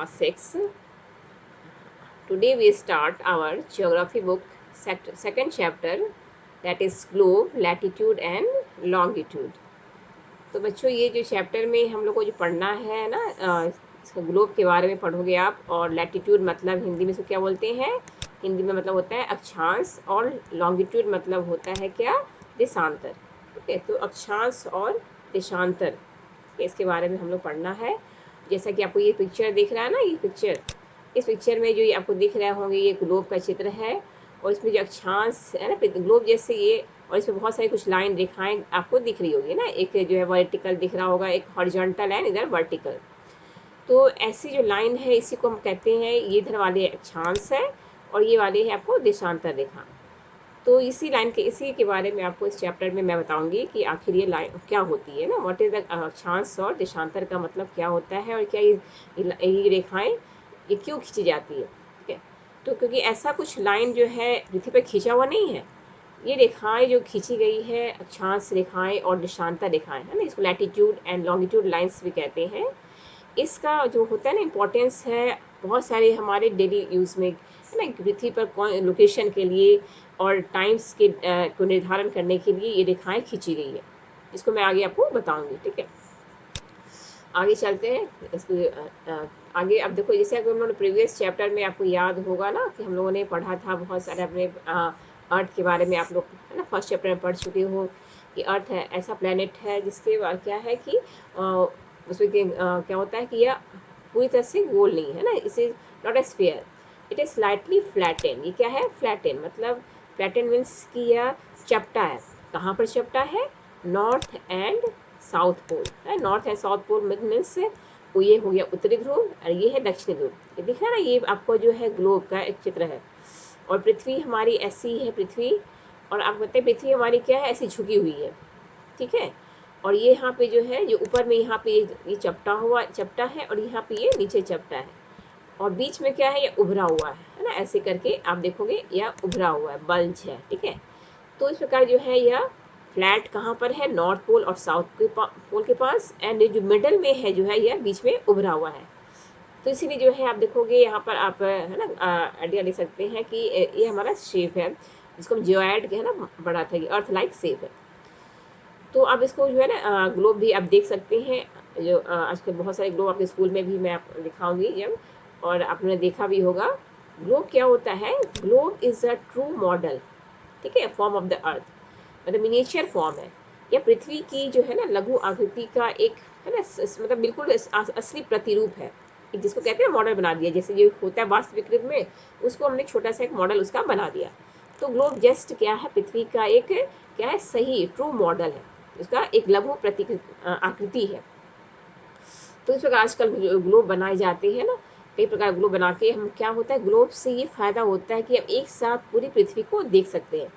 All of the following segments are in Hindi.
class 6. Today we start our geography book second chapter, that is globe, latitude and longitude. तो बच्चों ये जो चैप्टर में हम लोग को जो पढ़ना है ना, ग्लोब के बारे में पढ़ोगे आप। और लैटिट्यूड मतलब हिंदी में इसको क्या बोलते हैं? हिंदी में मतलब होता है अक्षांश, और लॉन्गिट्यूड मतलब होता है क्या? देशांतर। ठीक है, तो अक्षांश और देशांतर इसके बारे में हम लोग पढ़ना है। जैसा कि आपको ये पिक्चर दिख रहा है ना, ये पिक्चर, इस पिक्चर में जो ये आपको दिख रहे होंगे ये ग्लोब का चित्र है। और इसमें जो अक्षांश है ना, ग्लोब जैसे ये, और इसमें बहुत सारी कुछ लाइन रेखाएं आपको दिख रही होगी ना, एक जो है वर्टिकल दिख रहा होगा, एक हॉरिजॉन्टल है, इधर वर्टिकल। तो ऐसी जो लाइन है इसी को हम कहते हैं, ये इधर वाले अक्षांश है और ये वाले है आपको देशांतर रेखा। तो इसी के बारे में आपको इस चैप्टर में मैं बताऊंगी कि आखिर ये लाइन क्या होती है ना, व्हाट इज द अक्षांश और देशांतर का मतलब क्या होता है, और क्या ये रेखाएं ये क्यों खींची जाती है। ठीक है, तो क्योंकि ऐसा कुछ लाइन जो है पृथ्वी पर खींचा हुआ नहीं है। ये रेखाएं जो खींची गई है, अक्षांश रेखाएं और देशांतर रेखाएं है ना, इसको लैटिट्यूड एंड लॉन्गिट्यूड लाइंस भी कहते हैं। इसका जो होता है ना इम्पोर्टेंस है बहुत सारे हमारे डेली यूज़ में है ना, पृथ्वी पर कौन लोकेशन के लिए और टाइम्स के को निर्धारण करने के लिए ये रेखाएं खींची गई है। इसको मैं आगे आपको बताऊंगी। ठीक है, आगे चलते हैं इसको आगे। अब देखो, जैसे अगर हम लोगों ने प्रीवियस चैप्टर में आपको याद होगा ना कि हम लोगों ने पढ़ा था बहुत सारे अपने अर्थ के बारे में। आप लोग है ना फर्स्ट चैप्टर में पढ़ चुके हो कि अर्थ है ऐसा प्लेनेट है जिसके क्या है कि उसमें क्या होता है कि यह पूरी तरह से गोल नहीं है ना, it is not a sphere, it is slightly flatten. ये क्या है? फ्लैटेन मतलब, फ्लैटेन मीन्स कि यह चपटा है। कहाँ पर चपटा है? नॉर्थ एंड साउथ पोल है। North and south pole means ये हो गया उत्तरी ध्रुव और ये है दक्षिणी ध्रुव। ये दिख रहा है ना, ये आपको जो है ग्लोब का एक चित्र है। और पृथ्वी हमारी ऐसी है पृथ्वी, और आप कहते हैं पृथ्वी हमारी क्या है? ऐसी झुकी हुई है। ठीक है, और ये यहाँ पे जो है, जो ऊपर में यहाँ पे ये चपटा है, और यहाँ पे ये नीचे चपटा है, और बीच में क्या है? ये उभरा हुआ है ना, ऐसे करके आप देखोगे यह उभरा हुआ है, बल्ज है। ठीक है, तो इस प्रकार जो है यह फ्लैट कहाँ पर है? नॉर्थ पोल और साउथ के पोल के पास। एंड जो मिडल में है जो है यह बीच में उभरा हुआ है। तो इसीलिए जो है आप देखोगे यहाँ पर आप है ना आइडिया ले सकते हैं कि ये हमारा शेप है जिसको हम जियोइड के है ना बड़ा था, ये अर्थ लाइक शेप है। तो अब इसको जो है ना ग्लोब भी आप देख सकते हैं। जो आजकल बहुत सारे ग्लोब आपके स्कूल में भी मैं आप दिखाऊंगी जब, और आपने देखा भी होगा। ग्लोब क्या होता है? Globe is a true model, ठीक है, फॉर्म ऑफ द अर्थ, मतलब मिनिएचर फॉर्म है। यह पृथ्वी की जो है ना लघु आकृति का एक है ना मतलब बिल्कुल असली प्रतिरूप है। जिसको कहते हैं मॉडल बना दिया, जैसे ये होता है वास्तविक रूप में, उसको हमने छोटा सा एक मॉडल उसका बना दिया। तो ग्लोब जस्ट क्या है? पृथ्वी का एक क्या है? सही ट्रू मॉडल है, उसका एक लघु आकृति है। तो इस प्रकार आजकल ग्लोब बनाए जाते हैं ना, कई प्रकार ग्लोब बना के हम क्या होता है, ग्लोब से ये फायदा होता है कि हम एक साथ पूरी पृथ्वी को देख सकते हैं।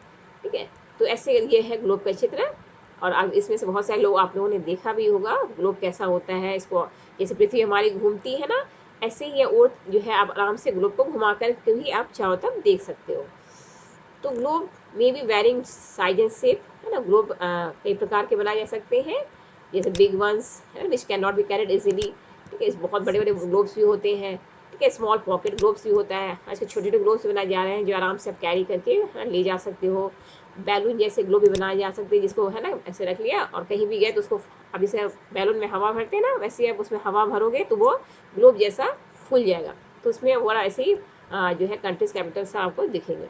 ठीक है, तो ऐसे ये है ग्लोब का चित्र। और अब इसमें से बहुत सारे लोग आप लोगों ने देखा भी होगा ग्लोब कैसा होता है। इसको जैसे पृथ्वी हमारी घूमती है ना, ऐसे ही और जो है आप आराम से ग्लोब को घुमा कर भी आप चारों तरफ देख सकते हो। तो ग्लोब में भी वेरिंग साइज एंड शेप है ना। ग्लोब कई प्रकार के बनाए जा सकते हैं, जैसे बिग वंस है which can not be carried easily. ठीक है, बहुत बड़े बड़े ग्लोब्स भी होते हैं। ठीक है, स्मॉल पॉकेट ग्लोब्स भी होता है। आजकल छोटे छोटे ग्लोब्स बनाए जा रहे हैं जो आराम से आप कैरी करके ले जा सकते हो। बैलून जैसे ग्लोब भी बनाए जा सकते हैं, जिसको है ना ऐसे रख लिया और कहीं भी गए तो उसको, अब जैसे बैलून में हवा भरते हैं ना, वैसे आप उसमें हवा भरोगे तो वो ग्लोब जैसा फूल जाएगा। तो उसमें वो ऐसे ही जो है कंट्रीज कैपिटल्स आपको दिखेंगे।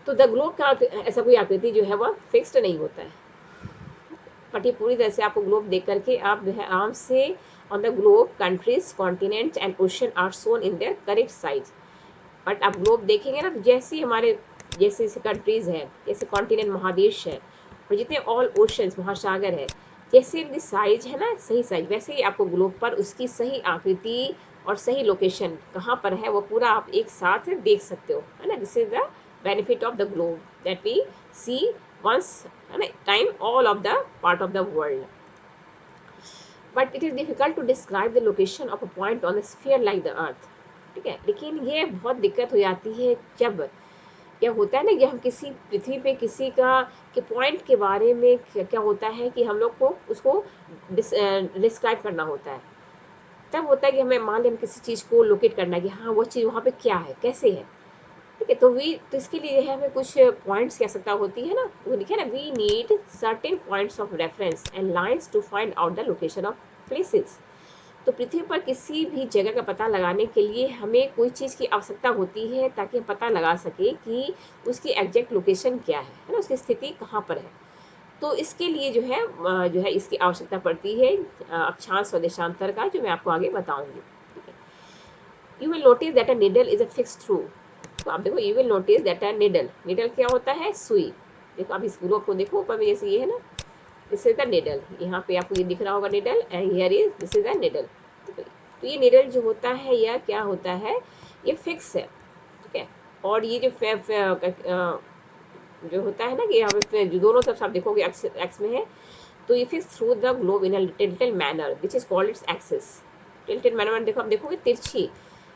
तो द ग्लोब का ऐसा कोई आकृति जो है वह फिक्स्ड नहीं होता है, बट ये पूरी तरह से आपको ग्लोब देख करके आप जो है आराम से on the globe countries continents and ocean are shown in their correct size. But आप ग्लोब देखेंगे ना, तो जैसे हमारे जैसे कंट्रीज है, जैसे कॉन्टिनेंट महादेश है, और जितने ऑल ओशंस महासागर है, जैसे इनकी साइज है ना सही साइज, वैसे ही आपको ग्लोब पर उसकी सही आकृति और सही लोकेशन कहाँ पर है वो पूरा आप एक साथ देख सकते हो, है ना। This is the benefit of the globe that we see once है ना time all of the part of the world. But it is difficult to describe the location of a point on a sphere like the earth. ठीक है, लेकिन ये बहुत दिक्कत हो जाती है जब क्या होता है ना कि हम किसी पृथ्वी पे किसी का के पॉइंट के बारे में क्या होता है कि हम लोग को उसको डिस्क्राइब करना होता है। तब होता है कि हमें मान लें हम किसी चीज़ को लोकेट करना है कि हाँ वो चीज़ वहाँ पे क्या है, कैसे है, ठीक है। तो इसके लिए जो है हमें कुछ पॉइंट्स की आवश्यकता होती है ना, वो लिखे ना, we need certain points of reference and lines to find out the location of places. तो पृथ्वी पर किसी भी जगह का पता लगाने के लिए हमें कोई चीज़ की आवश्यकता होती है ताकि हम पता लगा सकें कि उसकी एग्जैक्ट लोकेशन क्या है ना, उसकी स्थिति कहाँ पर है। तो इसके लिए जो है इसकी आवश्यकता पड़ती है अक्षांश और देशांतर का, जो मैं आपको आगे बताऊंगी। ठीक है। You will notice that a needle is a fixed through. तो आप देखो, you will notice that a needle, needle क्या होता है, सुई। देखो आप इस ग्लोब को देखो, ऊपर में जैसे ये है ना, दिस इज द निडल, यहाँ पे आपको ये दिख रहा होगा needle, and here is this is the needle. तो ये निडल जो होता है यह क्या होता है, ये फिक्स है, ठीक है। और ये जो होता है ना कि यहाँ पे जो दोनों तरफ आप देखोगे एक्स एक्स में है, तो ये fix through the globe in a tilted manner which is called its axis. Tilted manner देखो, आप देखोगे तिरछी,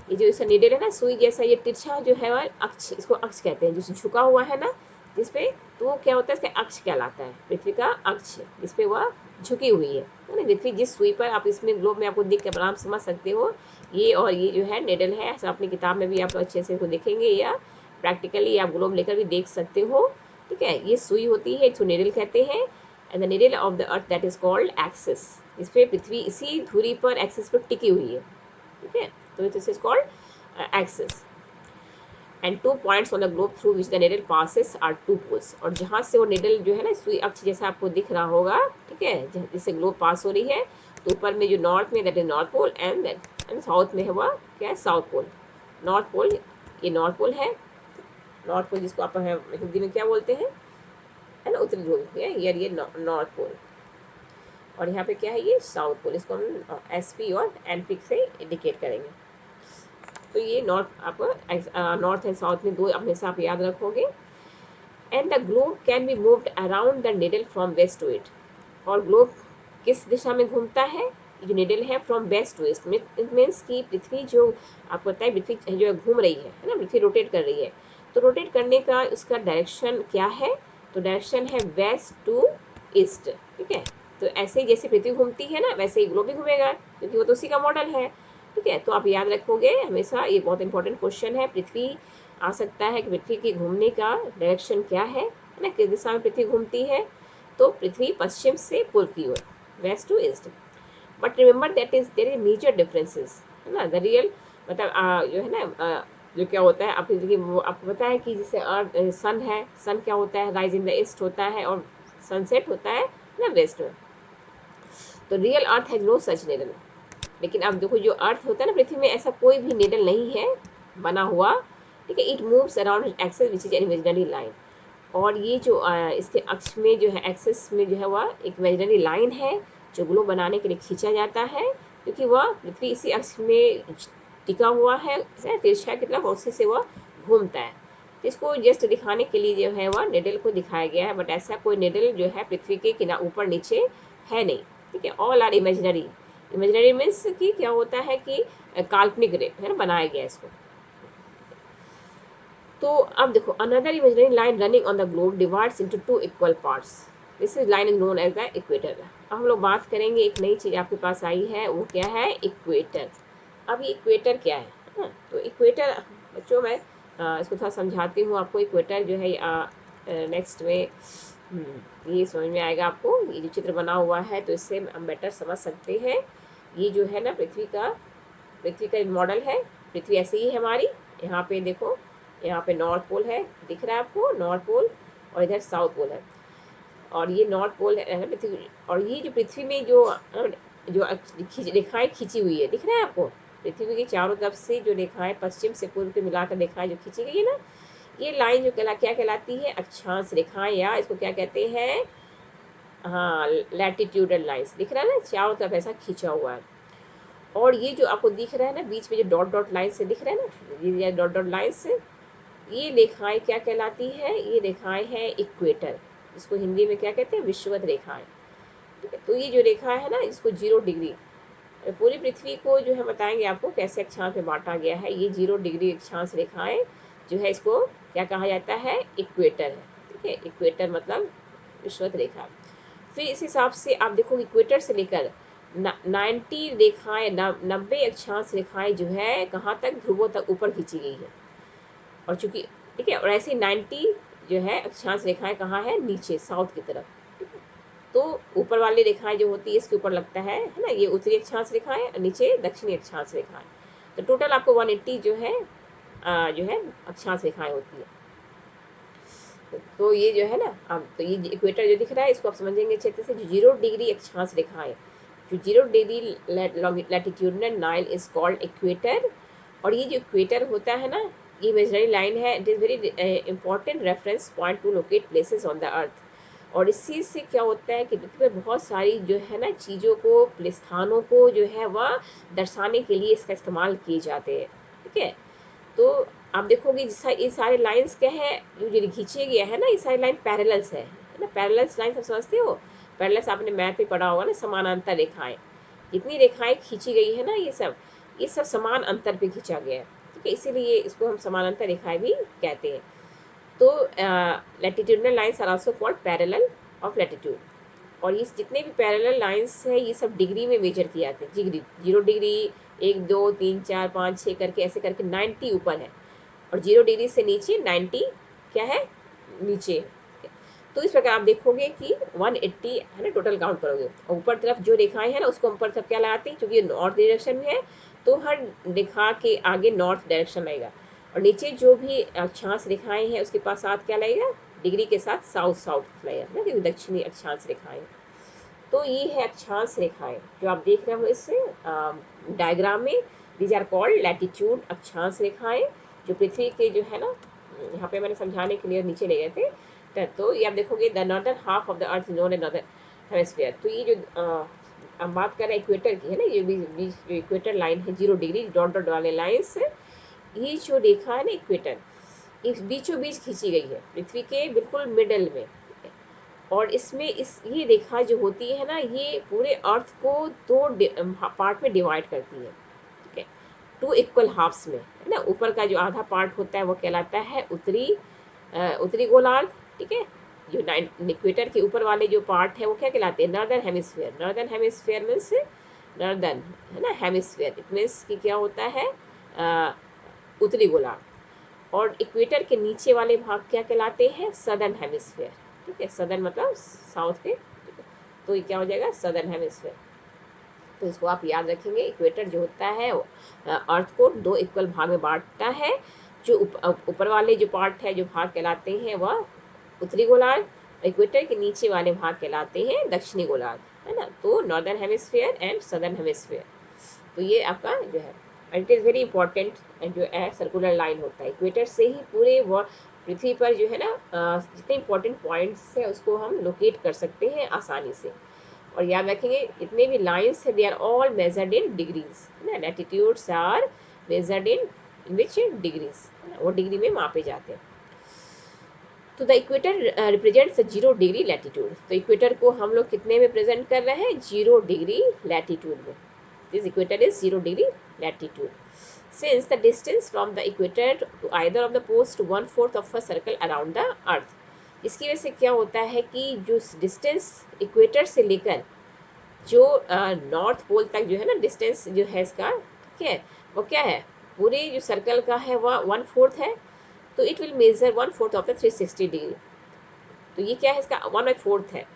ये जो इसका निडल है ना सुई जैसा, ये तिरछा जो है वह अक्ष, इसको अक्ष कहते हैं, जो झुका हुआ है ना जिसपे, तो वो क्या होता है, इसका अक्ष कहलाता है, पृथ्वी का अक्ष जिसपे वह झुकी हुई है ना। पृथ्वी जिस सुई पर, आप इसमें ग्लोब में आपको दिख के आराम समझ सकते हो, ये और ये जो है निडल है, ऐसा अपनी किताब में भी आप अच्छे से इसको देखेंगे, या प्रैक्टिकली आप ग्लोब लेकर भी देख सकते हो, ठीक है। ये सुई होती है, इसको निडल कहते हैं, and the needle of the earth that is called axis. इस पे पृथ्वी इसी धुरी पर एक्सिस पर टिकी हुई है, ठीक है। तो this is called axis, and two points on the globe through which the needle passes are two poles. और जहाँ से वो निडल जो है ना सुई अक्ष जैसा आपको दिख रहा होगा, ठीक है, जिससे ग्लोब पास हो रही है, तो ऊपर में जो नॉर्थ में that is north pole, and south में है वह क्या है, साउथ पोल। नॉर्थ पोल, ये नॉर्थ पोल है, नॉर्थ पोल जिसको आप हिंदी में क्या बोलते हैं, है ना, उत्तरी ध्रुव है, ये नॉर्थ पोल। और यहाँ पे क्या है, ये साउथ पोल, इसको हम एस पी और एन पी से इंडिकेट करेंगे। तो ये नॉर्थ, आपको नॉर्थ एंड साउथ में दो हमेशा आप याद रखोगे। And the globe can be moved around the needle from west to east. और ग्लोब किस दिशा में घूमता है, जो निडल है, from west to east. It means कि पृथ्वी जो आपको पता है, पृथ्वी जो घूम रही है ना, पृथ्वी रोटेट कर रही है, तो रोटेट करने का उसका डायरेक्शन क्या है, तो डायरेक्शन है वेस्ट टू ईस्ट, ठीक है। तो ऐसे ही जैसे पृथ्वी घूमती है ना, वैसे ही ग्लोब भी घूमेगा, क्योंकि वो तो उसी का मॉडल है, ठीक है। तो आप याद रखोगे हमेशा, ये बहुत इंपॉर्टेंट क्वेश्चन है, पृथ्वी आ सकता है कि पृथ्वी के घूमने का डायरेक्शन क्या है ना, किस दिशा में पृथ्वी घूमती है, तो पृथ्वी पश्चिम से पूर्व की ओर, west to east. But remember that is there is major differences, है ना, द रियल, मतलब जो है ना, जो क्या होता है, आप देखिए वो आपको पता है कि जैसे अर्थ सन है, सन क्या होता है, राइज इन द ईस्ट होता है, और सनसेट होता है ना वेस्ट में। तो real earth has no such needle. लेकिन अब देखो, जो अर्थ होता है ना पृथ्वी में, ऐसा कोई भी निडल नहीं है बना हुआ, ठीक है। It moves around axis which is an imaginary line. और ये जो इसके अक्ष में जो है, एक्सिस में जो है, वह एक इमेजिनरी लाइन है जो ग्लोब बनाने के लिए खींचा जाता है, क्योंकि वह पृथ्वी इसी अक्ष में टिका हुआ है, तिरछा की तरफ, उसी से वह घूमता है। तो इसको जस्ट दिखाने के लिए जो है वह निडल को दिखाया गया है, बट ऐसा कोई निडल जो है पृथ्वी के किनारे ऊपर नीचे है नहीं, ठीक है। All are imaginary. Imaginary means कि क्या होता है कि काल्पनिक है ना, बनाया गया इसको। तो अब देखो, another imaginary line running on the globe divides into two equal parts. This is line is known as the equator. अब हम लोग बात करेंगे, एक नई चीज़ आपके पास आई है, वो क्या है, इक्वेटर। अब ये इक्वेटर क्या है ना? तो इक्वेटर बच्चों, मैं इसको थोड़ा समझाती हूँ आपको। इक्वेटर जो है नेक्स्ट में ये समझ में आएगा आपको, ये जो चित्र बना हुआ है, तो इससे हम बेटर समझ सकते हैं। ये जो है ना पृथ्वी का मॉडल है। पृथ्वी ऐसे ही है हमारी, यहाँ पे देखो, यहाँ पे नॉर्थ पोल है, दिख रहा है आपको नॉर्थ पोल, और इधर साउथ पोल है, और ये नॉर्थ पोल है पृथ्वी। और ये जो पृथ्वी में जो रेखाएं खींची हुई है, दिख रहा है आपको, पृथ्वी की चारों तरफ से जो रेखाएं पश्चिम से पूर्व के मिलाकर रेखाएं जो खींची गई है ना, ये लाइन जो क्या कहलाती है, अक्षांश रेखाएं, या इसको क्या कहते हैं, हाँ, लैटिट्यूडल लाइंस। दिख रहा है ना, चारों तरफ ऐसा खींचा हुआ है। और ये जो आपको दिख रहा है ना, बीच में जो डॉट डॉट लाइन से दिख रहा है ना, ये डॉट डॉट लाइन से, ये रेखाएं क्या कहलाती है, ये रेखाएं हैं इक्वेटर, इसको हिंदी में क्या कहते हैं, विषुवत रेखाएं, ठीक है। तो ये जो रेखा है ना, इसको 0 डिग्री, पूरी पृथ्वी को जो है बताएंगे आपको कैसे अक्षांश में बांटा गया है। ये 0 डिग्री अक्षांश रेखाएं जो है, इसको क्या कहा जाता है, इक्वेटर है, ठीक है। इक्वेटर मतलब विषुवत रेखा। फिर इस हिसाब से आप देखो, इक्वेटर से लेकर 90 रेखाएं 90 अक्षांश रेखाएं जो है कहाँ तक, ध्रुवों तक ऊपर खींची गई है। और चूंकि ठीक है, और ऐसे 90 जो है अक्षांश रेखाएं कहाँ है, नीचे साउथ की तरफ। ठीक है, तो ऊपर वाली रेखाएं जो होती है इसके ऊपर लगता है ना, ये उत्तरी अक्षांश रेखाएं और नीचे दक्षिणी अक्षांश रेखाएं। तो टोटल आपको 180 जो है अक्षांश रेखाएं होती है। तो ये जो है ना, अब तो ये इक्वेटर जो दिख रहा है इसको आप समझेंगे अच्छे से, जो 0 डिग्री अक्षांश रेखा है, जो 0 degree latitudinal line is called equator. और ये जो इक्वेटर होता है ना, ये इमेजिनरी लाइन है, it is very important reference point two locate places on the earth. और इसी से क्या होता है कि पृथ्वी पर बहुत सारी जो है ना चीज़ों को, स्थानों को जो है वह दर्शाने के लिए इसका इस्तेमाल किए जाते हैं। ठीक है, तो आप देखोगे ये सारे लाइंस क्या है, जो खींचे गया है ना, ये सारी लाइन पैरेलल्स है ना, पैरेलल्स लाइन आप समझते हो। पैरेलल्स आपने मैथ में पढ़ा होगा ना, समानांतर रेखाएं। जितनी रेखाएं खींची गई है ना, ये सब समान अंतर पे खींचा गया है। ठीक है, इसीलिए इसको हम समानांतर रेखाएं भी कहते हैं। तो latitudinal lines are also called parallel of latitude. और ये जितने भी पैरेलल लाइंस है ये सब डिग्री में मेजर किए जाते हैं। डिग्री 0 डिग्री, 1 2 3 4 5 6 करके ऐसे करके 90 ऊपर है, और 0 डिग्री से नीचे 90 क्या है, नीचे। तो इस प्रकार आप देखोगे कि 180 है ना, टोटल काउंट करोगे। और ऊपर तरफ जो रेखाएं हैं ना उसको ऊपर तरफ क्या लगाते हैं, क्योंकि नॉर्थ डायरेक्शन में है तो हर रेखा के आगे नॉर्थ डायरेक्शन लगेगा। और नीचे जो भी अक्षांश रेखाएं हैं उसके पास साथ क्या लगेगा, डिग्री के साथ साउथ साउथ लगेगा ना, क्योंकि दक्षिणी अक्षांश रेखाएं। तो ये है अक्षांश रेखाएं जो आप देख रहे हो इस डायग्राम में। दीज आर कॉल्ड लैटिट्यूड, अक्षांश रेखाएं, जो पृथ्वी के जो है ना, यहाँ पे मैंने समझाने के लिए नीचे ले गए थे। तो ये आप देखोगे the northern half of the earth known as northern hemisphere. तो ये जो हम बात कर रहे हैं इक्वेटर की है ना, ये बीच इक्वेटर लाइन है, 0 डिग्री डॉट डॉट वाले लाइन्स, ये जो रेखा है ना इक्वेटर, इस बीचों बीच खींची गई है पृथ्वी के बिल्कुल मिडल में। और इसमें ये रेखा जो होती है ना, ये पूरे अर्थ को दो पार्ट में डिवाइड करती है। ठीक है, 2 इक्वल हाफ्स में है ना। ऊपर का जो आधा पार्ट होता है वो कहलाता है उत्तरी गोलार्ध। ठीक है, जो इक्वेटर के ऊपर वाले जो पार्ट है वो क्या कहलाते हैं, northern hemisphere. Northern hemisphere means northern है ना, हेमिस्फीयर इट मीन्स कि क्या होता है, उत्तरी गोलार्ध। और इक्वेटर के नीचे वाले भाग क्या कहलाते हैं, सदर्न हेमिस्फीयर। ठीक है, सदर्न मतलब साउथ के। तो ये क्या हो जाएगा, सदर्न हेमिस्फीयर। तो इसको आप याद रखेंगे, इक्वेटर जो होता है अर्थ को 2 इक्वल भाग में बांटता है। जो ऊपर वाले जो पार्ट है, जो भाग कहलाते हैं वह उत्तरी गोलार्ध। इक्वेटर के नीचे वाले भाग कहलाते हैं दक्षिणी गोलार्ध, है ना। तो northern hemisphere and southern hemisphere. तो ये आपका जो है, इट इज़ वेरी इंपॉर्टेंट जो है सर्कुलर लाइन होता है। इक्वेटर से ही पूरे पृथ्वी पर जो है ना जितने इंपॉर्टेंट पॉइंट्स है उसको हम लोकेट कर सकते हैं आसानी से। और याद रखेंगे जितने भी लाइंस है they are all measured in degrees, है ना। Latitudes are measured in which degrees, वो डिग्री में मापे जाते हैं। तो the equator represents 0 degree latitude. तो इक्वेटर को हम लोग कितने में प्रेजेंट कर रहे हैं, 0 डिग्री लैटिट्यूड में। This equator is 0 degree latitude. Since the distance from the equator to either of the poles to 1/4 of a circle around the earth, इसकी वजह से क्या होता है कि जो डिस्टेंस इक्वेटर से लेकर जो नॉर्थ पोल तक जो है ना, डिस्टेंस जो है इसका, ठीक है, वो क्या है, पूरे जो सर्कल का है वह 1/4 है। तो it will measure 1/4 of the 360 degree. तो ये क्या है, इसका 1/4 है।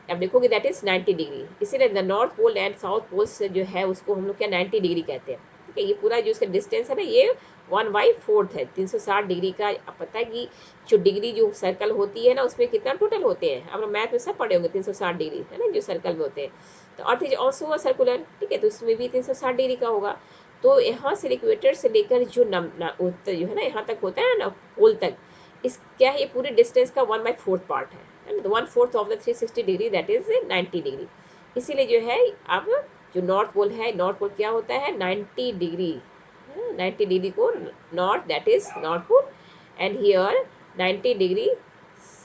अब देखोगे दैट इज 90 डिग्री। इसीलिए the north pole and south pole से जो है उसको हम लोग क्या 90 डिग्री कहते हैं। ठीक है, ये पूरा जो इसका डिस्टेंस है ना, ये 1/4 है 360 डिग्री का। अब पता है कि जो डिग्री जो सर्कल होती है ना उसमें कितना टोटल होते हैं, आप लोग मैथ में सब पढ़े होंगे, 360 डिग्री है ना जो सर्कल में होते हैं। तो earth is also a circular, ठीक है, तो इसमें भी 360 डिग्री का होगा। तो यहाँ से इक्वेटर से लेकर जो उत्तर जो है ना यहाँ तक होता है ना पोल तक, इस क्या है, ये पूरे डिस्टेंस का 1/4 पार्ट है, and 1/4 of the 360 degree that is 90 degree. इसीलिए जो है अब जो नॉर्थ पोल है, नॉर्थ पोल क्या होता है 90 डिग्री, 90 डिग्री को north that is north pole, and here 90 degree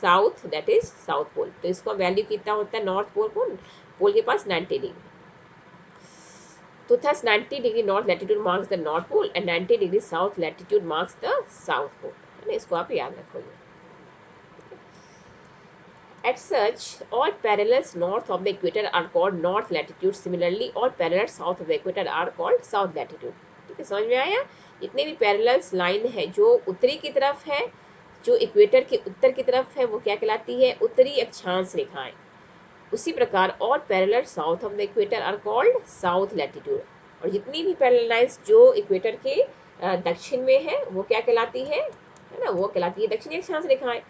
south that is south pole. तो इसका वैल्यू कितना होता है, नॉर्थ पोल को पोल के पास 90 डिग्री। तो thus 90 degree north latitude marks the north pole and 90 degree south latitude marks the south pole, है ना। इसको आप याद रखोगे। At such, all parallels north of the equator are called north latitude. Similarly, all parallels south of the equator are called south latitude. ठीक है, समझ में आया? जितने भी पैरेलल्स लाइन है जो उत्तरी की तरफ है, जो इक्वेटर के उत्तर की तरफ है, वो क्या कहलाती है? उत्तरी अक्षांश रेखाएं। उसी प्रकार all parallel south of the equator are called south latitude. और जितनी भी पैरेलल लाइंस जो इक्वेटर के दक्षिण में है, वो क्या कहलाती है ना? वो कहलाती है दक्षिणी अक्षांश रेखाएं।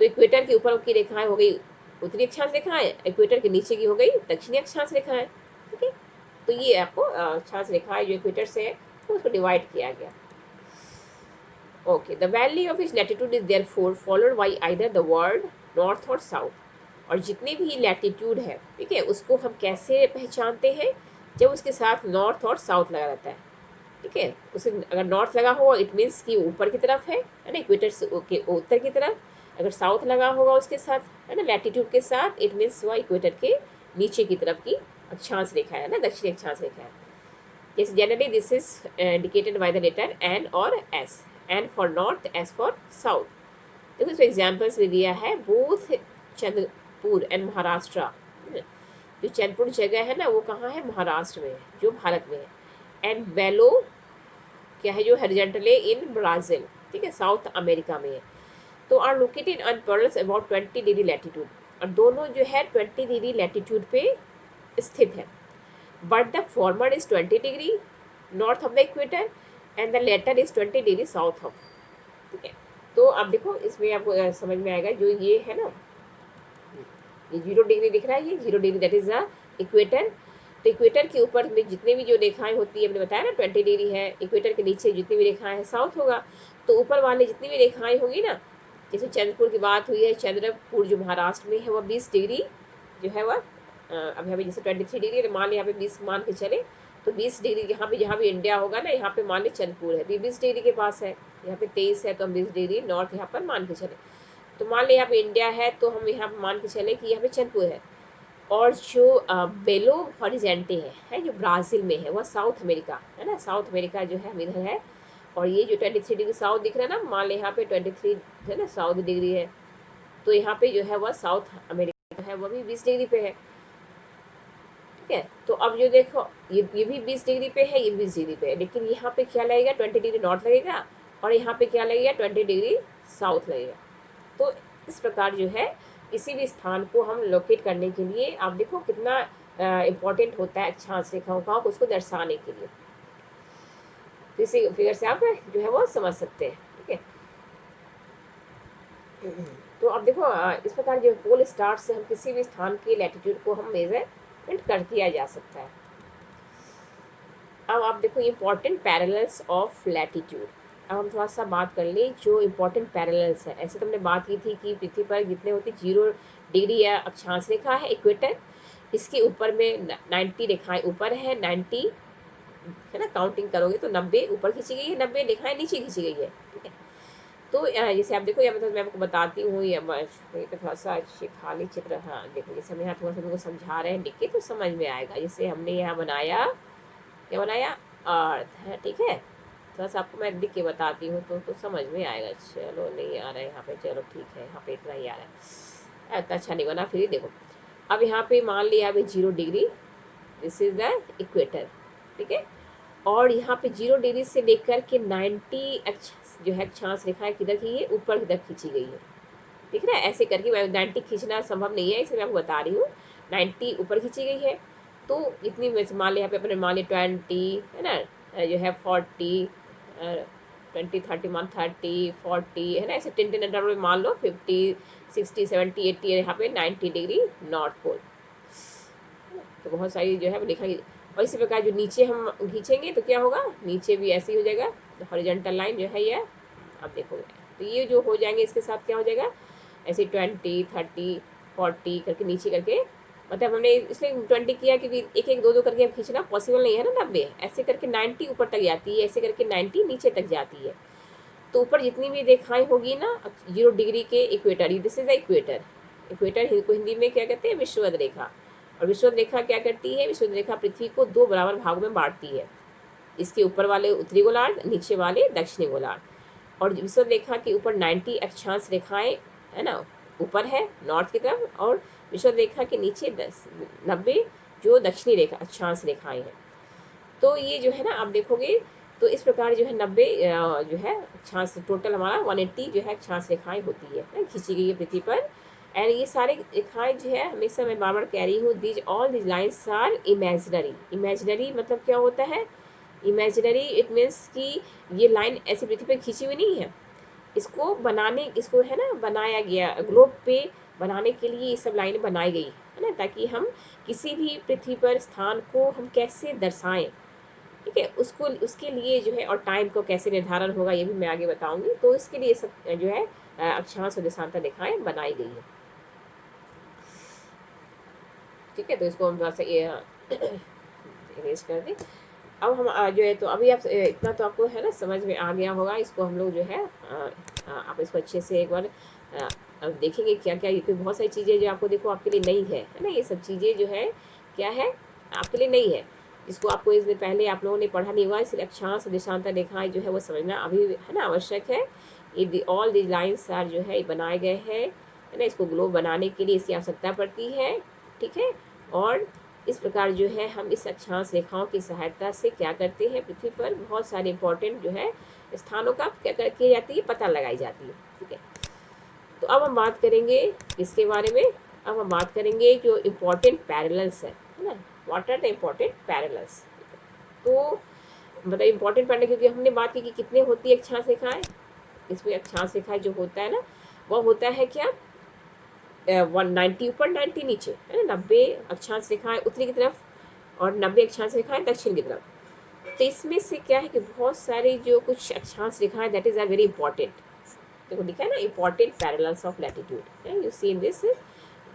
तो इक्वेटर के ऊपर की रेखाएं हो गई उत्तरी अक्षांश रेखाएं, इक्वेटर के नीचे की हो गई दक्षिणी अक्षांश रेखाएं। ठीक है, तो ये आपको अक्षांश रेखाएं जो इक्वेटर से है उसको डिवाइड किया गया। Okay, the value of each latitude is therefore followed by either the word north और साउथ। और जितने भी लैटिट्यूड है, ठीक है, उसको हम कैसे पहचानते हैं? जब उसके साथ नॉर्थ और साउथ लगा रहता है। ठीक है, उसे अगर नॉर्थ लगा हो इट मीन्स कि ऊपर की तरफ है ना, इक्वेटर के उत्तर की तरफ। अगर साउथ लगा होगा उसके साथ, है ना, लैटिट्यूड के साथ, इट मीन्स वह इक्वेटर के नीचे की तरफ की अक्षांश रेखा है ना, दक्षिणी अक्षांश रेखा है। जैसे generally this is indicated by the letter N और S, N for north, S for south. देखो इसमें एग्जाम्पल्स भी दिया है, बोथ चंद्रपुर एंड महाराष्ट्र। जो चंद्रपुर जगह है ना, वो कहाँ है? महाराष्ट्र में है, जो भारत में है। एंड बेलो क्या है? जो हॉरिजॉन्टली इन ब्राज़ील, ठीक है, साउथ अमेरिका में है। तो are located on parallels about 20 degree latitude. और दोनों जो है 20 डिग्री लैटिट्यूड पे स्थित है। But the former is 20 degree north of the equator and the latter is 20 degree south of. ठीक है, तो अब देखो इसमें आपको समझ में आएगा, जो ये है ना, ये 0 डिग्री दिख रहा है, ये 0 degree that is the equator. तो इक्वेटर के ऊपर में जितने भी जो रेखाएं होती है, हमने बताया ना 20 डिग्री है, इक्वेटर के नीचे जितनी भी रेखाएं हैं साउथ होगा। तो ऊपर वाले जितनी भी रेखाएं होंगी ना, जैसे चंद्रपुर की बात हुई है, चंद्रपुर जो महाराष्ट्र में है वह 20 डिग्री जो है वह अब यहाँ पे जैसे 23 डिग्री मान लिया, यहाँ पे 20 मान के चले, तो 20 डिग्री यहाँ पे जहाँ भी इंडिया होगा ना, यहाँ पे मान ली चंद्रपुर है, 20 डिग्री के पास है, यहाँ पे 23 है, तो हम 20 डिग्री नॉर्थ यहाँ पर मान के चले। तो मान लिया यहाँ पे इंडिया है, तो हम यहाँ पे मान के चले कि यहाँ पे चंद्रपुर है। और जो बेलो हॉरिजेंटे है जो ब्राज़ील में है, वह साउथ अमेरिका है ना, साउथ अमेरिका जो है हम इधर है। और ये जो 23 डिग्री साउथ दिख रहा है ना, मान लें यहाँ पे 23 है ना साउथ डिग्री है, तो यहाँ पे जो है वह साउथ अमेरिका है, वह भी 20 डिग्री पे है। ठीक है, तो अब जो देखो ये भी 20 डिग्री पे है, ये 20 डिग्री पे है, लेकिन यहाँ पे क्या लगेगा? 20 डिग्री नॉर्थ लगेगा, और यहाँ पे क्या लगेगा? 20 डिग्री साउथ लगेगा। तो इस प्रकार जो है किसी भी स्थान को हम लोकेट करने के लिए, आप देखो कितना इम्पोर्टेंट होता है अक्षांश रेखाओं का उसको दर्शाने के लिए। तो इसी फिगर से आप जो है वो समझ सकते हैं। ठीक है, तो अब देखो इस प्रकार जो पोल स्टार से हम किसी भी स्थान के लैटिट्यूड को हम मेजरमेंट कर किया जा सकता है। अब आप देखो इम्पोर्टेंट पैरेलल्स ऑफ लैटिट्यूड। अब हम थोड़ा सा बात कर लें जो इम्पोर्टेंट पैरेलल्स है। ऐसे तो हमने बात की थी कि पृथ्वी पर जितने होती 0 डिग्री या अक्षांश रेखा है इक्वेटर, इसके ऊपर में 90 रेखाएं ऊपर है, 90 है ना, काउंटिंग करोगे तो 90 ऊपर खींची गई है, 90 रेखाएं नीचे खींची गई है। ठीक है, तो जैसे आप देखो, या मतलब मैं आपको बताती हूँ, या पे थोड़ा सा खाली चित्र, हाँ देखो जैसे हम यहाँ थोड़ा सा तुमको समझा रहे हैं लिख के, तो समझ में आएगा। जैसे हमने यहाँ बनाया, क्या बनाया? अर्थ है। ठीक है, थोड़ा सा आपको मैं लिख के बताती हूँ तो समझ में आएगा। चलो नहीं आ रहा है यहाँ पे, चलो ठीक है, यहाँ पे इतना ही आ रहा है, इतना अच्छा नहीं बना, फिर देखो अब यहाँ पे मान लिया अभी 0 degree, this is the equator. ठीक है, और यहाँ पे 0 डिग्री से लेकर के 90 जो है अक्षांश रेखाएं किधर की है? ऊपर की तरफ खींची गई है। ठीक है ना, ऐसे करके 90 खींचना संभव नहीं है, इसलिए मैं आपको बता रही हूँ 90 ऊपर खींची गई है। तो इतनी मान लिया यहाँ पे अपने मान लिया 20 है ना, जो है 40 20 30 मान 30 40 है ना, ऐसे 10 इंटरवल में मान लो 50 60 70 80, यहाँ पे 90 डिग्री नॉर्थ पोल। तो बहुत सारी जो है वो लिखा। और इसी प्रकार जो नीचे हम खींचेंगे तो क्या होगा? नीचे भी ऐसे ही हो जाएगा, हॉरिजॉन्टल लाइन जो है ये आप देखोगे, तो ये जो हो जाएंगे इसके साथ क्या हो जाएगा? ऐसे 20 30 40 करके नीचे करके, मतलब हमने इसलिए 20 किया क्योंकि एक एक दो दो करके खींचना पॉसिबल नहीं है ना, 90 ऐसे करके 90 ऊपर तक जाती है, ऐसे करके 90 नीचे तक जाती है। तो ऊपर जितनी भी रेखाएं होगी ना 0 डिग्री के equator, this is the equator. Equator को हिंदी में क्या कहते हैं? विषुवत रेखा। और विषुवत रेखा क्या करती है? विषुवत रेखा पृथ्वी को 2 बराबर भागों में बांटती है, इसके ऊपर वाले उत्तरी गोलार्ध, नीचे वाले दक्षिणी गोलार्ध। और विषुवत रेखा के ऊपर 90 अक्षांश रेखाएं है ना, ऊपर है नॉर्थ की तरफ, और विषुवत रेखा के नीचे 90 जो दक्षिणी रेखा अक्षांश रेखाएं हैं। तो ये जो है ना आप देखोगे तो इस प्रकार जो है 90 जो है अक्षांश, टोटल हमारा 180 जो है अक्षांश रेखाएं होती है ना, खींची गई है पृथ्वी पर। एंड ये सारे रेखाएं जो है, हमेशा मैं बार बार कह रही हूँ, these all these lines are imaginary. Imaginary मतलब क्या होता है? इमेजिनरी इट मीन्स कि ये लाइन ऐसी पृथ्वी पर खींची हुई नहीं है, इसको बनाने, इसको है ना बनाया गया, ग्लोब पे बनाने के लिए ये सब लाइनें बनाई गई है ना, ताकि हम किसी भी पृथ्वी पर स्थान को हम कैसे दर्शाएं, ठीक है, उसको उसके लिए जो है, और टाइम को कैसे निर्धारण होगा ये भी मैं आगे बताऊंगी। तो इसके लिए सब जो है अक्षांश और देशांतर रेखाएं बनाई गई है, ठीक है। तो इसको हम थोड़ा सा इरेज कर दें। अब हम जो है, तो अभी आप इतना तो आपको है ना समझ में आ गया होगा। इसको हम लोग जो है आप इसको अच्छे से एक बार अब देखेंगे क्या क्या, क्योंकि बहुत सारी चीज़ें जो आपको देखो आपके लिए नई है ना, ये सब चीज़ें जो है क्या है, आपके लिए नई है, जिसको आपको इससे पहले आप लोगों ने पढ़ा नहीं हुआ, इसलिए अक्षांश देशांतर रेखाएं जो है वो समझना अभी है ना आवश्यक है। ये ऑल दी लाइन्स आर जो है बनाए गए हैं, है ना, इसको ग्लोब बनाने के लिए इसकी आवश्यकता पड़ती है, ठीक है। और इस प्रकार जो है हम इस अक्षांश रेखाओं की सहायता से क्या करते हैं, पृथ्वी पर बहुत सारे इंपॉर्टेंट जो है स्थानों का क्या की जाती है, पता लगाई जाती है, ठीक है। तो अब हम बात करेंगे किसके बारे में, अब हम बात करेंगे जो इम्पोर्टेंट पैरेलल्स है ना, what are the important parallels. तो मतलब इम्पोर्टेंट पैरेलल, क्योंकि हमने बात की कि कितने होती है अक्षांश रेखाएं, इसमें अक्षांश रेखाएं जो होता है ना, वो होता है क्या, 190 ऊपर 90 नीचे, है ना, 90 अक्षांश रेखाएं उत्तरी की तरफ और 90 अक्षांश रेखाएं दक्षिण की तरफ। तो इसमें से क्या है कि बहुत सारी जो कुछ अक्षांश रेखाएं that is are very important. देखो लिखा है ना, important parallels of latitude, you see in this,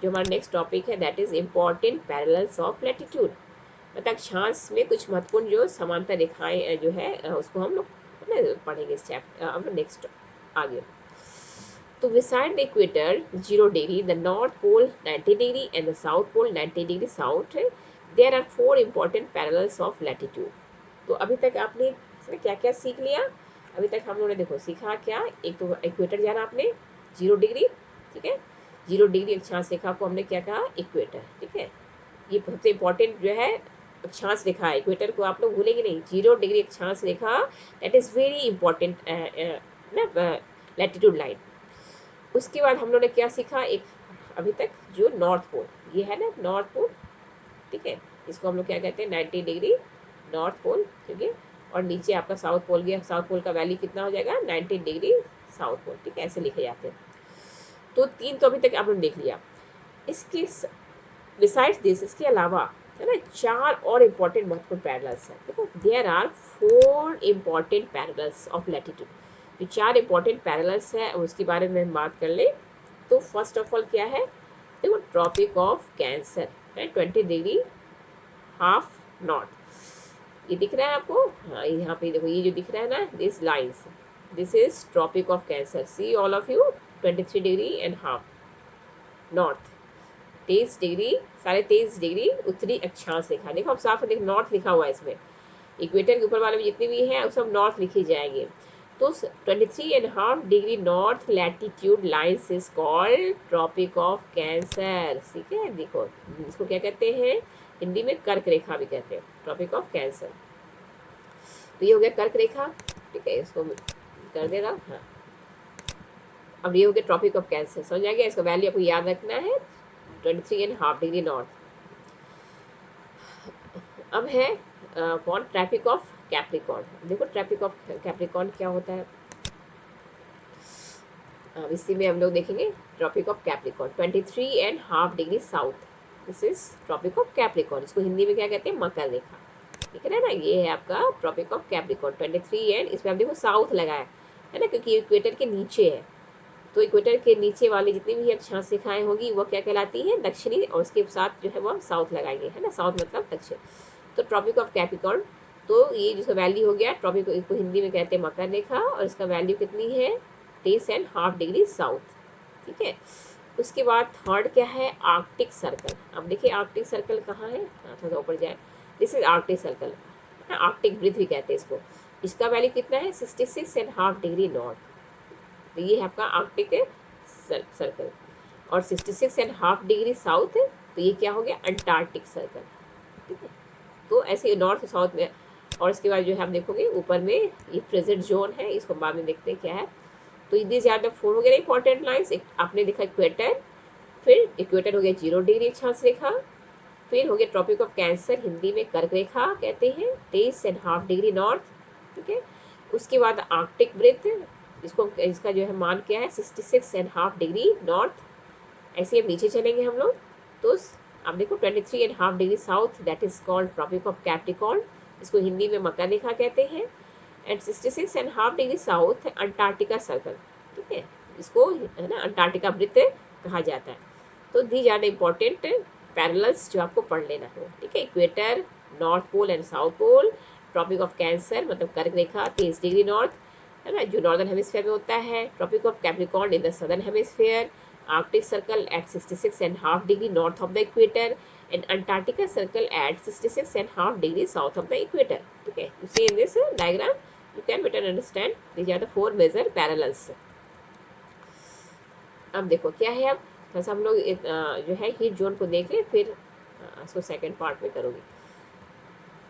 जो हमारा नेक्स्ट टॉपिक है that is important parallels of latitude. मतलब अक्षांश में कुछ महत्वपूर्ण जो समांतर रेखाएं जो है उसको हम लोग पढ़ेंगे इस चैप्टर अब नेक्स्ट आगे। तो beside the equator 0 degree, the north pole 90 degree and the south pole 90 degree south, there are four important parallels of latitude. तो अभी तक आपने इसमें क्या क्या सीख लिया, अभी तक हम लोगों ने देखो सीखा क्या, एक तो इक्वेटर जाना आपने 0 डिग्री, ठीक है, 0 डिग्री अक्षांश रेखा को हमने क्या कहा, इक्वेटर, ठीक है। ये सबसे इम्पोर्टेंट जो है अक्षांश रेखा है, इक्वेटर को आप लोग भूलेंगे नहीं, 0 डिग्री अक्षांश रेखा दैट इज वेरी इंपॉर्टेंट ना लैटिट्यूड लाइन। उसके बाद हम लोगों ने क्या सीखा, एक अभी तक जो नॉर्थ पोल, ये है ना नॉर्थ पोल, ठीक है, इसको हम लोग क्या कहते हैं 90 डिग्री नॉर्थ पोल, ठीक है। और नीचे आपका साउथ पोल गया, साउथ पोल का वैल्यू कितना हो जाएगा 90 डिग्री साउथ पोल, ठीक है, ऐसे लिखे जाते हैं। तो तीन तो अभी तक आपने देख लिया। इसके बिसाइड्स दिस, इसके अलावा है ना चार और इम्पोर्टेंट महत्वपूर्ण पैरेलल्स हैं। देखो there are 4 important parallels of latitude. जो चार इम्पोर्टेंट पैरेलल्स हैं उसके बारे में हम बात कर ले। तो फर्स्ट ऑफ ऑल क्या है, देखो ट्रॉपिक ऑफ कैंसर है 20 डिग्री हाफ नॉर्थ, ये दिख रहा है आपको, हाँ यहाँ पे देखो ये जो दिख रहा है ना this lines, this is Tropic of Cancer, see all of you 23 degree and half north, 23 degree 23.5 degree उत्तरी अक्षांश रेखा। देखो अब साफ देखो नॉर्थ लिखा हुआ है इसमें, इक्वेटर के ऊपर वाले में जितने भी हैं सब नॉर्थ लिखे जाएंगे। तो 23.5 degree north latitude lines is called Tropic of Cancer, ठीक है। देखो इसको क्या कहते हैं, हिंदी में कर्क रेखा भी कहते हैं, ट्रॉपिक ऑफ कैंसर। तो ये हो गया कर्क रेखा, ठीक है, इसको कर देगा, हाँ। अब ये हो गया ट्रॉपिक ऑफ कैंसर, समझ आ गया, इसका वैल्यू आपको याद रखना है 23.5 डिग्री नॉर्थ। अब है कौन, ट्रैफिक ऑफ कैप्रिकॉर्न। देखो ट्रैफिक ऑफ कैप्रिकॉर्न क्या होता है, अब इसी में हम लोग देखेंगे Tropic of Capricorn 23.5 degree south, this is Tropic of Capricorn, इसको हिंदी में क्या कहते हैं, मकर रेखा, ठीक है ना। ये है आपका ट्रॉपिक ऑफ कैप्रिकॉर्न 23 एंड इसमें आप देखो साउथ लगाया है ना, क्योंकि इक्वेटर के नीचे है। तो इक्वेटर के नीचे वाली जितनी भी अक्षांश रेखाएं होगी वो क्या कहलाती है, दक्षिणी, और उसके साथ जो है वो हम साउथ लगाएंगे, है ना, साउथ मतलब दक्षिण। तो ट्रॉपिक ऑफ कैप्रिकॉर्न, तो ये जिसका वैल्यू हो गया ट्रॉपिक, इसको हिंदी में कहते हैं मकर रेखा, और इसका वैल्यू कितनी है 23.5 डिग्री साउथ, ठीक है। उसके बाद थर्ड क्या है, आर्कटिक सर्कल। अब देखिए आर्कटिक सर्कल कहाँ है, थोड़ा ऊपर जाए, this is Arctic Circle, Arctic ब्रिथ भी कहते हैं इसको, इसका वैल्यू कितना है 66.5 डिग्री नॉर्थ। तो ये है आपका आर्कटिक सर्कल। और 66.5 डिग्री साउथ, तो ये क्या हो गया, अंटार्कटिक सर्कल। ठीक है, तो ऐसे नॉर्थ साउथ में। और इसके बाद जो है आप देखोगे ऊपर में ये प्रेजेंट जोन है, इसको बाद में देखते हैं क्या है। तो दीज आर द 4 हो गया इंपॉर्टेंट लाइंस। आपने देखा इक्वेटर, फिर इक्वेटर हो गया 0 डिग्री अक्षांश रेखा, फिर हो गया ट्रॉपिक ऑफ कैंसर, हिंदी में कर्क रेखा कहते हैं, 23.5 डिग्री नॉर्थ। ठीक है, उसके बाद आर्कटिक वृत्त, इसको इसका जो है मान क्या है, 66.5 डिग्री नॉर्थ। ऐसे अब नीचे चलेंगे हम लोग, तो अब देखो 23.5 degree south, that is called Tropic of Capricorn, इसको हिंदी में मकर रेखा कहते हैं। And 66.5 degree south Antarctica circle. ठीक है, इसको है ना अंटार्कटिका वृत्त कहा जाता है। तो these are the important parallels जो आपको पढ़ लेना है। ठीक है, equator, north pole and south pole, Tropic of Cancer मतलब कर्क रेखा 23 डिग्री नॉर्थ, है ना, जो नॉर्दर्न हेमिस्फीयर में होता है, Tropic of Capricorn in the southern hemisphere, Arctic Circle at 66.5 degree north of the equator, and Antarctica circle at 66.5 degrees south of the equator. ठीक है, you see in this diagram you can better understand these are the 4 major parallels. अब देखो क्या है, अब थोड़ा सा हम लोग जो है हीट जोन को देख लें, फिर इसको सेकंड पार्ट में करोगे।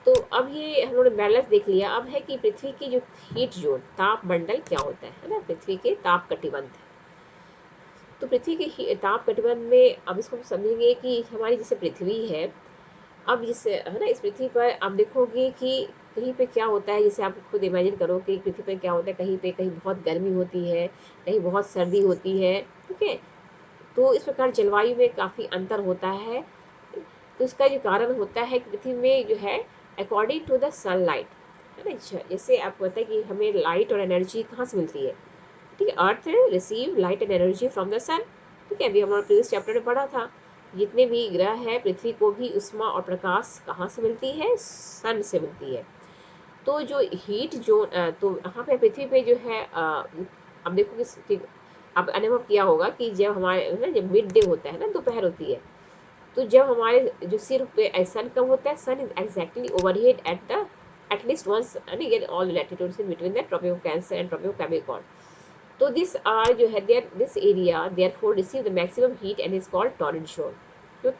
तो अब ये हम लोगों ने बैलेंस देख लिया। अब है कि पृथ्वी की जो हीट जोन, ताप मंडल क्या होता है ना, पृथ्वी के ताप कटिबंध। तो पृथ्वी के ताप कटिबंध में अब इसको हम समझेंगे कि हमारी जैसे पृथ्वी है, अब जैसे है ना, इस पृथ्वी पर आप देखोगे कि कहीं पे क्या होता है, जैसे आप खुद इमेजिन करो कि पृथ्वी पर क्या होता है, कहीं पे कहीं बहुत गर्मी होती है, कहीं बहुत सर्दी होती है। ठीक है, तो इस प्रकार जलवायु में काफ़ी अंतर होता है। तो इसका जो कारण होता है कि पृथ्वी में जो है अकॉर्डिंग टू द सनलाइट, है ना, जैसे आपको पता है कि हमें लाइट और एनर्जी कहाँ से मिलती है। ठीक है, earth receive light and energy from the sun. ठीक है, अभी हमारे प्रीवियस चैप्टर में पढ़ा था, जितने भी ग्रह है पृथ्वी को भी उष्मा और प्रकाश कहाँ से मिलती है, सन से मिलती है। तो जो हीट जो तो यहाँ पे पृथ्वी पे जो है अब देखो कि अब अनुभव किया होगा कि जब हमारे ना जब मिड डे होता है ना, दोपहर होती है, तो जब हमारे जो सिर पे सन कब होता है, sun is exactly overhead at the at least once in all latitudes in between the Tropic of Cancer and Tropic of Capricorn. तो दिस आर जो है there this area therefore receive the maximum heat and is called torrid zone.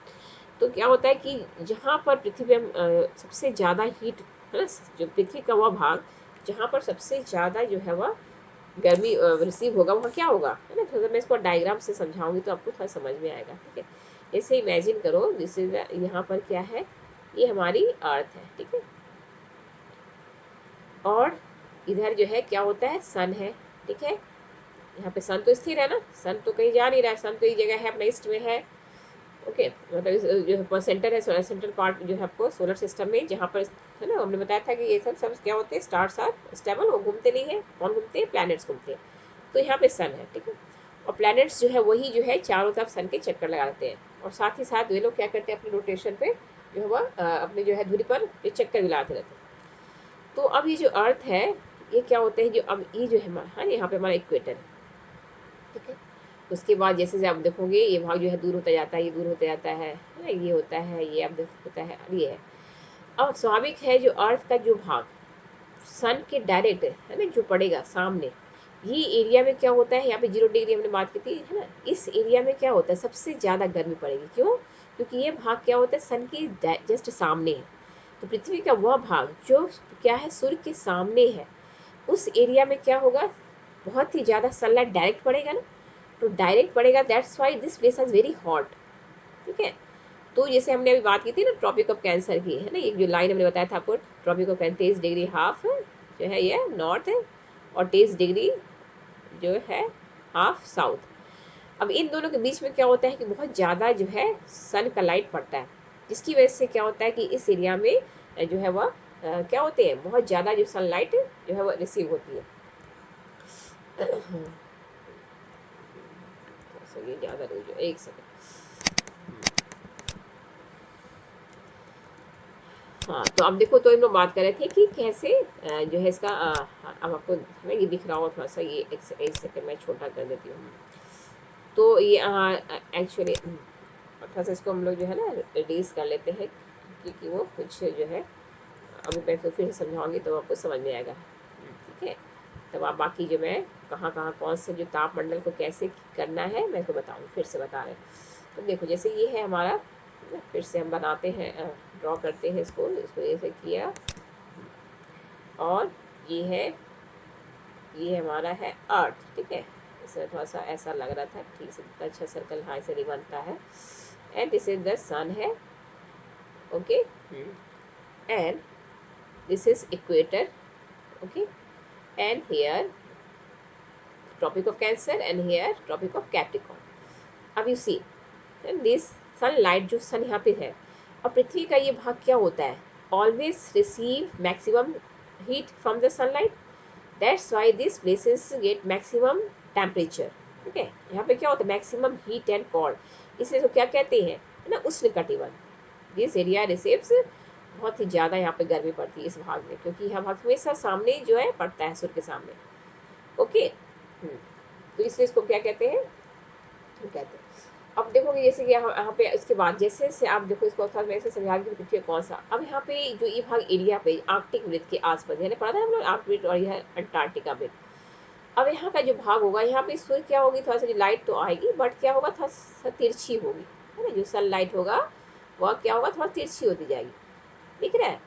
तो क्या होता है कि जहाँ पर पृथ्वी पे सबसे ज़्यादा हीट है ना, जो पृथ्वी का वह भाग जहाँ पर सबसे ज़्यादा जो है वह गर्मी रिसीव होगा, वहाँ क्या होगा, है ना। तो मैं इसको डायग्राम से समझाऊंगी तो आपको थोड़ा समझ में आएगा। ठीक है, जैसे इमेजिन करो, जैसे यहाँ पर क्या है, ये हमारी अर्थ है। ठीक है, और इधर जो है क्या होता है, सन है। ठीक है, यहाँ पे सन तो स्थिर है ना, सन तो कहीं जा नहीं रहा है, सन तो एक जगह है, अपना ईस्ट में है। ओके, मतलब जो सेंटर है, सेंट्रल पार्ट जो है आपको सोलर सिस्टम में, जहाँ पर है ना, हमने बताया था कि ये सब सब क्या होते हैं, स्टार्स आर स्टेबल, वो घूमते नहीं है। कौन घूमते हैं, प्लैनेट्स घूमते हैं। तो यहाँ पे सन है। ठीक है, और प्लैनेट्स जो है वही जो है चारों तरफ सन के चक्कर लगाते हैं, और साथ ही साथ वे लोग क्या करते हैं, अपने रोटेशन पे जो है वह अपने जो है धुरी पर ये चक्कर भी लगाते रहते हैं। तो अब ये जो अर्थ है, ये क्या होते हैं, जो अब ये जो है हमारा, हाँ, यहाँ पे हमारा इक्वेटर है। ठीक है, उसके बाद जैसे आप देखोगे ये भाग जो है दूर होता जाता है, ये दूर होता जाता है ना, ये होता है, ये अब होता है, और ये है। अब स्वाभाविक है जो अर्थ का जो भाग सन के डायरेक्ट है ना जो पड़ेगा सामने, ये एरिया में क्या होता है, यहाँ पे 0 डिग्री हमने बात की थी, है ना। इस एरिया में क्या होता है, सबसे ज़्यादा गर्मी पड़ेगी। क्यों, क्योंकि ये भाग क्या होता है, सन के जस्ट सामने है। तो पृथ्वी का वह भाग जो क्या है, सूर्य के सामने है, उस एरिया में क्या होगा, बहुत ही ज़्यादा सनलाइट डायरेक्ट पड़ेगा ना। तो डायरेक्ट पड़ेगा, that's why this place is very hot. ठीक है, तो जैसे हमने अभी बात की थी ना ट्रॉपिक ऑफ कैंसर की, है ना, एक जो लाइन हमने बताया था आपको, Tropic of Cancer 23 degree half जो है ये नॉर्थ है, और 23 डिग्री जो है हाफ साउथ। अब इन दोनों के बीच में क्या होता है कि बहुत ज़्यादा जो है सन का लाइट पड़ता है, जिसकी वजह से क्या होता है कि इस एरिया में जो है वह क्या होते हैं, बहुत ज़्यादा जो सनलाइट जो है वह रिसीव होती है। ये ज़्यादा रोज एक सेकंड। हाँ, तो अब देखो, तो हम लोग बात कर रहे थे कि कैसे जो है इसका अब आपको है ना ये दिख रहा हो थोड़ा सा, ये एक सेकंड मैं छोटा कर देती हूँ। तो ये एक्चुअली थोड़ा सा इसको हम लोग जो है ना रिड्यूस कर लेते हैं, क्योंकि वो कुछ जो है अभी मैं तो फिर से समझाऊंगी तो आपको समझ में आएगा। ठीक है, तब आप बाकी जो मैं कहाँ कहाँ कौन से जो तापमंडल को कैसे करना है मैं तो बताऊँ, फिर से बता रहे हैं। तो देखो जैसे ये है हमारा, फिर से हम बनाते हैं, ड्रॉ करते हैं इसको ऐसे किया, और ये है, ये हमारा है अर्थ, ठीक है। इसमें थोड़ा सा ऐसा लग रहा था, ठीक से इतना अच्छा सर्कल हाँ से नहीं बनता है। And this is the sun है, okay, and this is equator, okay, and here Tropic of Cancer and here Tropic of Capricorn. अब यू सी दिस सनलाइट, जो सन यहाँ पे है, और पृथ्वी का ये भाग क्या होता है, always receive maximum heat from the sunlight, that's why this places get maximum temperature, ठीक है। यहाँ पे क्या होता है, मैक्सिमम हीट एंड कोल्ड, इसलिए तो क्या कहते हैं, है ना, उष्णकटिबंध। दिस एरिया रिसीव्स, बहुत ही ज़्यादा यहाँ पे गर्मी पड़ती है इस भाग में, क्योंकि यह भाग हमेशा सामने जो है पड़ता है सूर्य के सामने, ओके। तो इसलिए इसको क्या कहते हैं, कहते हैं। अब देखोगे जैसे कि यहाँ पे इसके बाद जैसे से आप देखो इसको साथ में ऐसे समझा कि पृथ्वी कौन सा, अब यहाँ पे जो ये भाग एरिया पे आर्कटिक वृत्त के आसपास, यानी पढ़ा था हम लोग आर्कटिक वृत्त और यह अंटार्कटिका वृत्त। अब यहाँ का जो भाग होगा, यहाँ पे सूर्य क्या होगी, थोड़ा सा लाइट तो आएगी, बट क्या होगा, थोड़ा सा तिरछी होगी, है ना, जो सन लाइट होगा वह क्या होगा, थोड़ा तिरछी होती जाएगी, दिख रहा है।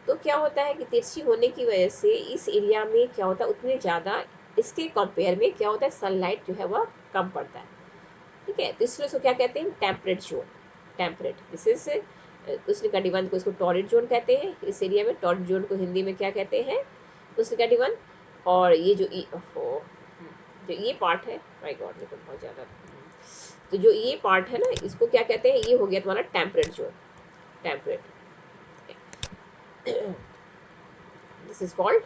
तो क्या होता है कि तिरछी होने की वजह से इस एरिया में क्या होता है, उतने ज़्यादा इसके कंपेयर में क्या होता है, सनलाइट जो है वह कम पड़ता है, ठीक है। तो इसलिए उसको क्या कहते हैं, temperate zone, temperate, this is उष्णकटिबंध को इसको टॉरिड जोन कहते हैं, इस एरिया में टॉरिड जोन को हिंदी में क्या कहते हैं, उष्णकटिबंध। और ये जो ये पार्ट है, माय गॉड देखो बहुत ज़्यादा, तो जो ये पार्ट है ना, इसको क्या कहते हैं, ये हो गया तुम्हारा temperate zone, temperate, this is called,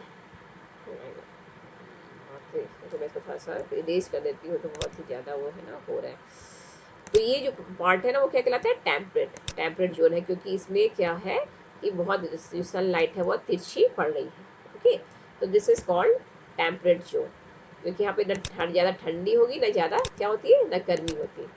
तो मैं इसको थोड़ा सा इरेज कर देती हूँ, तो बहुत ही ज़्यादा वो है ना हो रहा है। तो ये जो पार्ट है ना, वो क्या कहलाता है, टेम्परेट, टेम्परेट जोन है, क्योंकि इसमें क्या है कि बहुत जो सनलाइट है वो तिरछी पड़ रही है, ओके। तो this is called temperate zone, क्योंकि यहाँ पे न ज़्यादा ठंडी होगी, ना ज़्यादा क्या होती है, ना गर्मी होती है।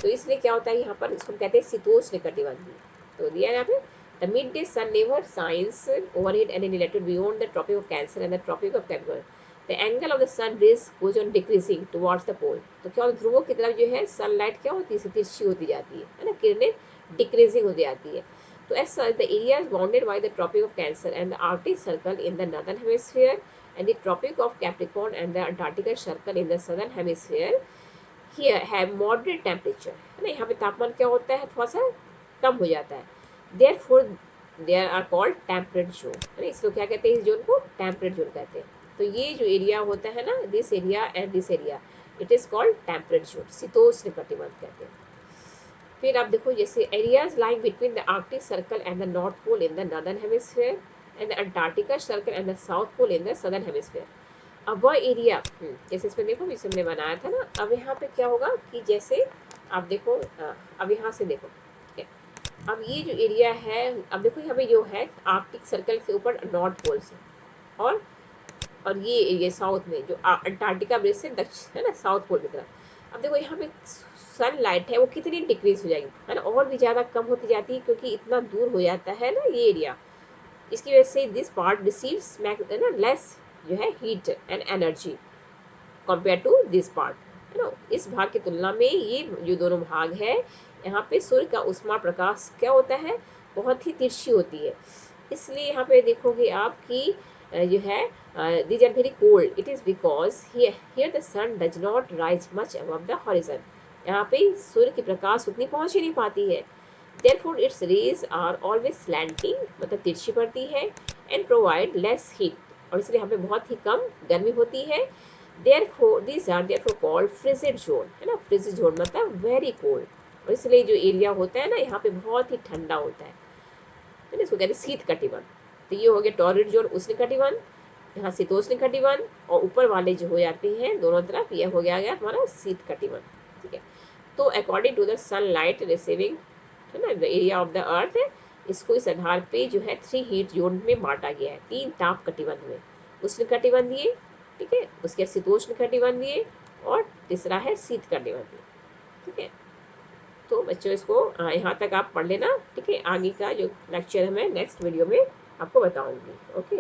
तो इसलिए क्या होता है यहाँ पर, इसको कहते हैं शीतोष्ण कटिबंधीय। तो दिया है यहाँ पे, the midday sun never shines overhead and in latitude beyond the Tropic of Cancer and the Tropic of Capricorn, the angle of the sun rays goes on decreasing towards the pole. तो क्या होता है, ध्रुवों की तरफ जो है सनलाइट क्या होती है, तिरछी होती जाती है ना, किरणें डिक्रीजिंग हो जाती है। तो as such the area is bounded by the Tropic of Cancer and the Arctic Circle in the northern hemisphere and the Tropic of Capricorn and the Antarctica circle in the southern hemisphere here have moderate temperature, है ना, यहाँ पे तापमान क्या होता है, थोड़ा सा कम हो जाता है, therefore there are called temperate zone, है ना, इसको क्या कहते हैं, इस जोन को टेम्परेट जोन कहते हैं। तो ये जो एरिया होता है ना, this area and this area, it is called temperate zone, शीतोष्ण कटिबंध कहते हैं। फिर आप देखो जैसे areas lying between the Arctic circle and the north pole in the northern hemisphere and the Antarctica circle and the south pole in the southern hemisphere. अब वह एरिया, जैसे इसमें देखो, इसे हमने बनाया था ना, अब यहाँ पे क्या होगा कि जैसे आप देखो, अब यहाँ से देखो, ठीक है, अब ये जो एरिया है, अब देखो यहाँ पे जो है आर्कटिक सर्कल के ऊपर नॉर्थ पोल से, और ये साउथ में जो अंटार्कटिका बेस से दक्षिण, है ना, साउथ पोल की तरफ। अब देखो यहाँ पे सनलाइट है वो कितनी डिक्रीज हो जाएगी, है ना, और भी ज़्यादा कम होती जाती है, क्योंकि इतना दूर हो जाता है ना ये एरिया। इसकी वजह से दिस पार्ट रिसीव्स ना लेस जो है heat and energy compare to this part, है ना, इस भाग की तुलना में ये जो दोनों भाग है, यहाँ पे सूर्य का उष्मा प्रकाश क्या होता है, बहुत ही तिरछी होती है। इसलिए यहाँ पे देखोगे आप कि जो है these are very cold, it is because here the sun does not rise much above the horizon, यहाँ पे सूर्य की प्रकाश उतनी पहुँच ही नहीं पाती है, therefore its rays are always slanting, मतलब तिरछी पड़ती है, एंड प्रोवाइड लेस हीट, और इसलिए यहाँ पे बहुत ही कम गर्मी होती है। Therefore these are therefore called frigid zone, है ना, फ्रिजिड जोन मतलब वेरी कोल्ड, और इसलिए जो एरिया होता है ना यहाँ पे बहुत ही ठंडा होता है ना, इसको कहते हैं शीत कटिबंध। तो ये हो गया टॉरिड जोन, उष्ण कटिबंध, यहाँ शीतोष्ण कटिबंध, और ऊपर वाले जो हो जाते हैं दोनों तरफ, ये हो गया तुम्हारा शीत कटिबंध, ठीक है। तो according to the sunlight receiving, है ना, the area of the earth, इसको इस आधार पे जो है 3 हीट जोन में बांटा गया है, 3 ताप कटिबंध में, उष्ण कटिबंधीय, ठीक है, उसके बाद शीतोष्ण कटिबंधीय, और तीसरा है शीत कटिबंधीय, ठीक है। तो बच्चों इसको यहाँ तक आप पढ़ लेना, ठीक है, आगे का जो लेक्चर है मैं नेक्स्ट वीडियो में आपको बताऊंगी, ओके।